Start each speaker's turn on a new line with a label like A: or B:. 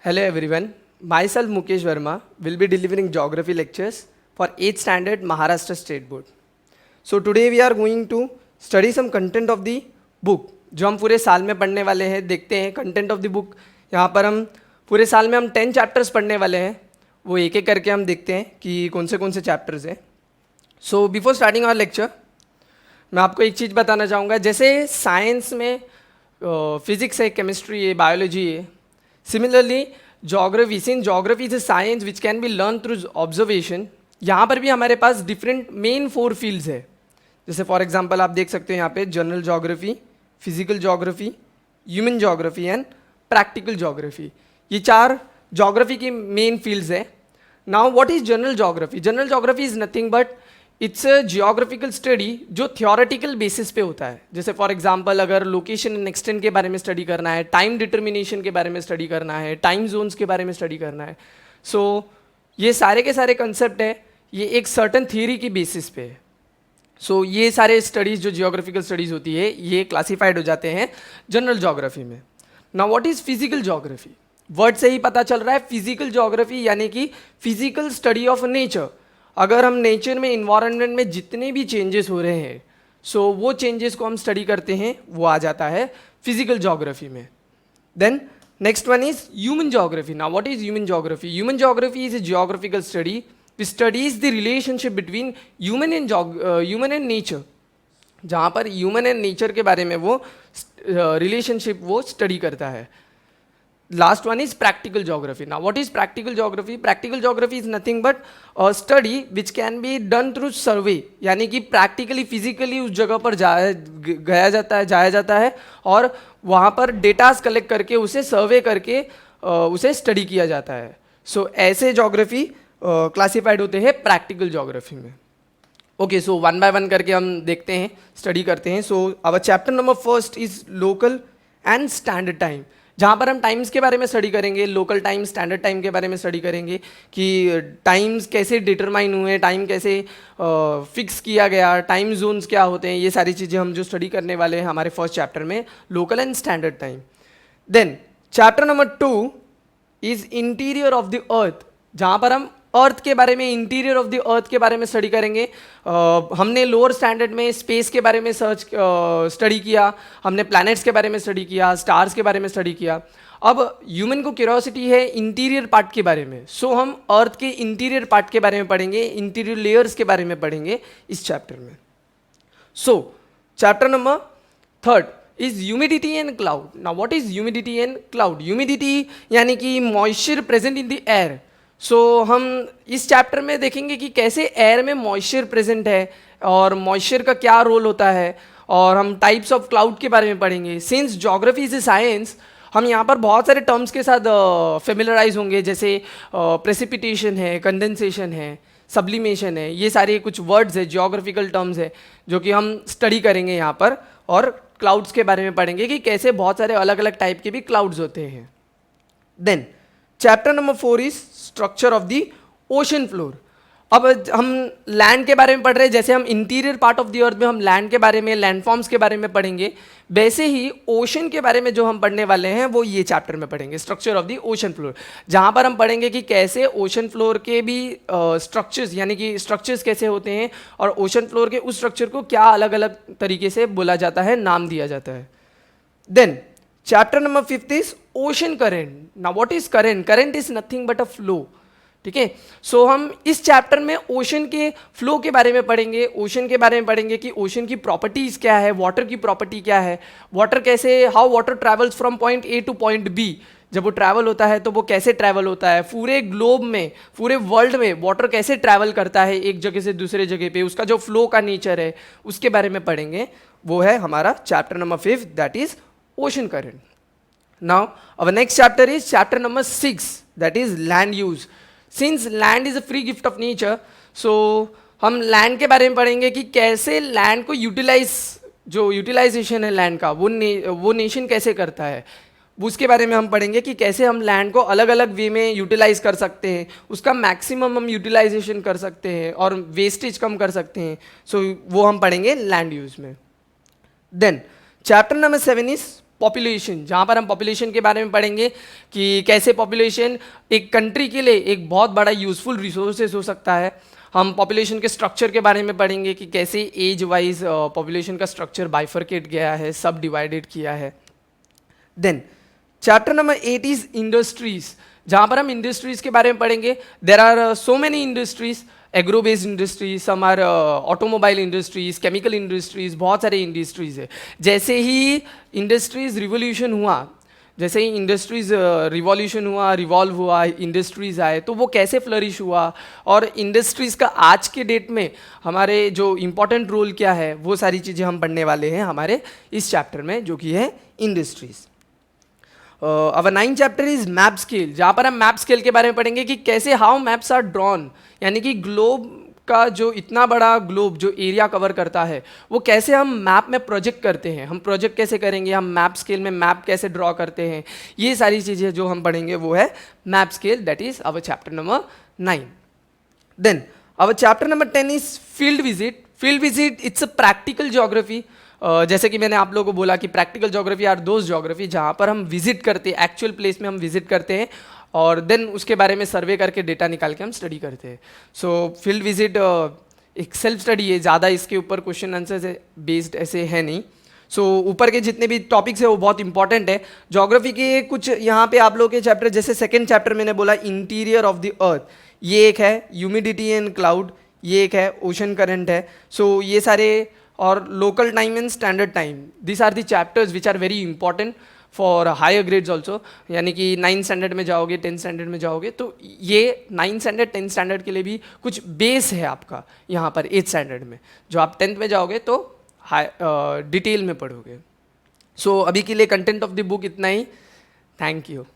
A: Hello everyone, myself Mukesh Verma will be delivering geography lectures for 8th standard Maharashtra State Board. So today we are going to study some content of the book जो हम पूरे साल में पढ़ने वाले हैं. देखते हैं कंटेंट ऑफ द बुक. यहाँ पर हम पूरे साल में हम 10 चैप्टर्स पढ़ने वाले हैं. वो एक एक करके हम देखते हैं कि कौन से चैप्टर्स हैं. So before starting our lecture मैं आपको एक चीज़ बताना चाहूँगा. जैसे साइंस में फिजिक्स है, केमिस्ट्री है, बायोलॉजी है, similarly geography, since geography is A science which can be learn through observation, यहाँ पर भी हमारे पास डिफरेंट मेन 4 फील्ड्स है. जैसे फॉर एग्जांपल आप देख सकते हैं यहाँ पे general geography, physical geography, human geography and practical geography. ये 4 जोग्राफी की मेन फील्ड्स है. Now what is general geography? General geography is nothing but it's a geographical study जो थियोरेटिकल बेसिस पे होता है. जैसे फॉर एग्जांपल अगर लोकेशन एंड एक्सटेंट के बारे में स्टडी करना है, टाइम डिटर्मिनेशन के बारे में स्टडी करना है, टाइम जोन्स के बारे में स्टडी करना है, सो ये सारे के सारे कंसेप्ट है, ये एक सर्टन थियरी की बेसिस पे है. सो ये सारे स्टडीज़ जो जियोग्राफिकल स्टडीज़ होती है ये क्लासीफाइड हो जाते हैं जनरल जोग्राफी में. Now what is physical geography? Word से ही पता चल रहा है. फिजिकल जोग्राफी यानी कि फिजिकल स्टडी ऑफ नेचर. अगर हम नेचर में, इन्वायरमेंट में जितने भी चेंजेस हो रहे हैं, सो वो चेंजेस को हम स्टडी करते हैं, वो आ जाता है फिजिकल जोग्राफी में. Then next one is human geography. Now what is human geography? Human geography is a geographical study which studies the relationship between human and nature. जहाँ पर ह्यूमन एंड नेचर के बारे में वो रिलेशनशिप वो study करता है. Last one is practical geography. Now what is practical geography? Practical geography is nothing but a study which can be done through survey. यानी कि practically physically उस जगह पर जाया जाता है और वहाँ पर डेटास कलेक्ट करके उसे सर्वे करके उसे स्टडी किया जाता है. सो ऐसे जोग्राफी क्लासीफाइड होते हैं प्रैक्टिकल जोग्राफी में. Okay, so one by one करके हम देखते हैं, स्टडी करते हैं. So our chapter number first is local and standard time, जहाँ पर हम टाइम्स के बारे में स्टडी करेंगे. लोकल टाइम, स्टैंडर्ड टाइम के बारे में स्टडी करेंगे कि टाइम्स कैसे डिटरमाइन हुए, टाइम कैसे फिक्स किया गया, टाइम जोन्स क्या होते हैं, ये सारी चीज़ें हम जो स्टडी करने वाले हैं हमारे फर्स्ट चैप्टर में, local and standard time. Then chapter number 2 is interior of the earth, जहाँ पर हम अर्थ के बारे में, इंटीरियर ऑफ द अर्थ के बारे में स्टडी करेंगे. हमने लोअर स्टैंडर्ड में स्पेस के बारे में स्टडी किया, हमने प्लैनेट्स के बारे में स्टडी किया, स्टार्स के बारे में स्टडी किया. अब ह्यूमन को क्यूरियोसिटी है इंटीरियर पार्ट के बारे में, सो हम अर्थ के इंटीरियर पार्ट के बारे में पढ़ेंगे, इंटीरियर लेयर्स के बारे में पढ़ेंगे इस चैप्टर में. So chapter number 3 is humidity and cloud. Now what is humidity and cloud? Humidity यानी कि moisture present in the air. So हम इस चैप्टर में देखेंगे कि कैसे एयर में मॉइस्चर प्रेजेंट है और मॉइस्चर का क्या रोल होता है, और हम टाइप्स ऑफ क्लाउड के बारे में पढ़ेंगे. Since geography is a science, हम यहाँ पर बहुत सारे टर्म्स के साथ फेमिलराइज होंगे, जैसे प्रेसिपिटेशन है, कंडेंसेशन है, सब्लिमेशन है. ये सारे कुछ वर्ड्स है, जियोग्राफिकल टर्म्स है जो कि हम स्टडी करेंगे यहाँ पर, और क्लाउड्स के बारे में पढ़ेंगे कि कैसे बहुत सारे अलग अलग टाइप के भी क्लाउड्स होते हैं. Then chapter number 4 is structure of the ocean floor. अब हम लैंड के बारे में पढ़ रहे हैं, जैसे हम इंटीरियर पार्ट ऑफ द अर्थ में हम लैंड के बारे में, लैंडफॉर्म्स के बारे में पढ़ेंगे, वैसे ही ओशन के बारे में जो हम पढ़ने वाले हैं वो ये चैप्टर में पढ़ेंगे, structure of the ocean floor, जहाँ पर हम पढ़ेंगे कि कैसे ओशन फ्लोर के भी स्ट्रक्चर्स, यानी कि स्ट्रक्चर्स कैसे होते हैं, और ओशन फ्लोर के उस स्ट्रक्चर को क्या अलग अलग तरीके से बोला जाता है, नाम दिया जाता है. Then chapter number 5 is ocean current. Now what is current? Current is nothing but a flow. ठीक है, सो हम इस चैप्टर में ओशन के फ्लो के बारे में पढ़ेंगे, ओशन के बारे में पढ़ेंगे कि ओशन की प्रॉपर्टीज क्या है, वाटर की प्रॉपर्टी क्या है, वाटर कैसे, how water travels from point A to point B. जब वो ट्रैवल होता है तो वो कैसे ट्रैवल होता है, पूरे ग्लोब में, पूरे वर्ल्ड में वाटर कैसे ट्रैवल करता है एक जगह से दूसरे जगह पे, उसका जो फ्लो का नेचर है उसके बारे में पढ़ेंगे. वो है हमारा chapter number 5, that is ocean current. Now our next chapter is chapter number 6, that is land use. Since land is a free gift of nature, so हम लैंड के बारे में पढ़ेंगे कि कैसे लैंड को यूटिलाइज, जो यूटिलाइजेशन है लैंड का, वो नेशन कैसे करता है, उसके बारे में हम पढ़ेंगे कि कैसे हम लैंड को अलग अलग वे में यूटिलाइज कर सकते हैं, उसका मैक्सिमम हम यूटिलाइजेशन कर सकते हैं और वेस्टेज कम कर सकते हैं. सो वो हम पढ़ेंगे लैंड यूज में. Then chapter number 7 is population, जहाँ पर हम पॉपुलेशन के बारे में पढ़ेंगे कि कैसे पॉपुलेशन एक कंट्री के लिए एक बहुत बड़ा यूजफुल रिसोर्सेज हो सकता है। हम पॉपुलेशन के स्ट्रक्चर के बारे में पढ़ेंगे कि कैसे एज वाइज पॉपुलेशन का स्ट्रक्चर बाइफरकेट गया है, सब डिवाइडेड किया है। Then chapter number 8 is industries, जहाँ पर हम इंडस्ट्रीज के बारे में पढ़ेंगे। There are so many industries, agro based industries, some are automobile industries, chemical industries, बहुत सारे इंडस्ट्रीज है। जैसे ही इंडस्ट्रीज रिवोल्यूशन हुआ, जैसे ही इंडस्ट्रीज रिवॉल्यूशन हुआ, रिवॉल्व हुआ, इंडस्ट्रीज आए, तो वो कैसे फ्लरिश हुआ और इंडस्ट्रीज़ का आज के डेट में हमारे जो इम्पोर्टेंट रोल क्या है, वो सारी चीज़ें हम पढ़ने वाले हैं हमारे इस चैप्टर में, जो कि है industries. Our 9 chapter is map scale, जहाँ पर हम मैप स्केल के बारे में पढ़ेंगे कि कैसे हाउ मैप्स आर ड्रॉन, यानी कि ग्लोब का जो इतना बड़ा ग्लोब जो एरिया कवर करता है वो कैसे हम मैप में प्रोजेक्ट करते हैं, हम प्रोजेक्ट कैसे करेंगे, हम मैप स्केल में मैप कैसे ड्रॉ करते हैं, ये सारी चीज़ें जो हम पढ़ेंगे वो है map scale, that is our chapter number 9। Then our chapter number 10 is field visit. Field visit it's a practical geography. जैसे कि मैंने आप लोगों को बोला कि practical geography are those geography जहाँ पर हम विजिट करते हैं, एक्चुअल प्लेस में हम विजिट करते हैं और देन उसके बारे में सर्वे करके डेटा निकाल के हम स्टडी करते हैं। सो फील्ड विजिट एक सेल्फ स्टडी है, ज़्यादा इसके ऊपर क्वेश्चन आंसर बेस्ड ऐसे है नहीं। सो ऊपर के जितने भी टॉपिक्स है वो बहुत इंपॉर्टेंट है। ज्योग्राफी के कुछ यहाँ पे आप लोगों के चैप्टर, जैसे सेकेंड चैप्टर मैंने बोला इंटीरियर ऑफ द अर्थ, ये एक है, ह्यूमिडिटी एंड क्लाउड ये एक है, ओशन करंट है। सो ये सारे, और local time and standard time, this are the chapters which are very important for higher grades also. यानी कि 9 स्टैंडर्ड में जाओगे, 10 स्टैंडर्ड में जाओगे तो ये 9 स्टैंडर्ड 10 स्टैंडर्ड के लिए भी कुछ बेस है आपका यहाँ पर 8 स्टैंडर्ड में, जो आप 10th में जाओगे तो डिटेल में पढ़ोगे। सो अभी के लिए कंटेंट ऑफ द बुक इतना ही। Thank you.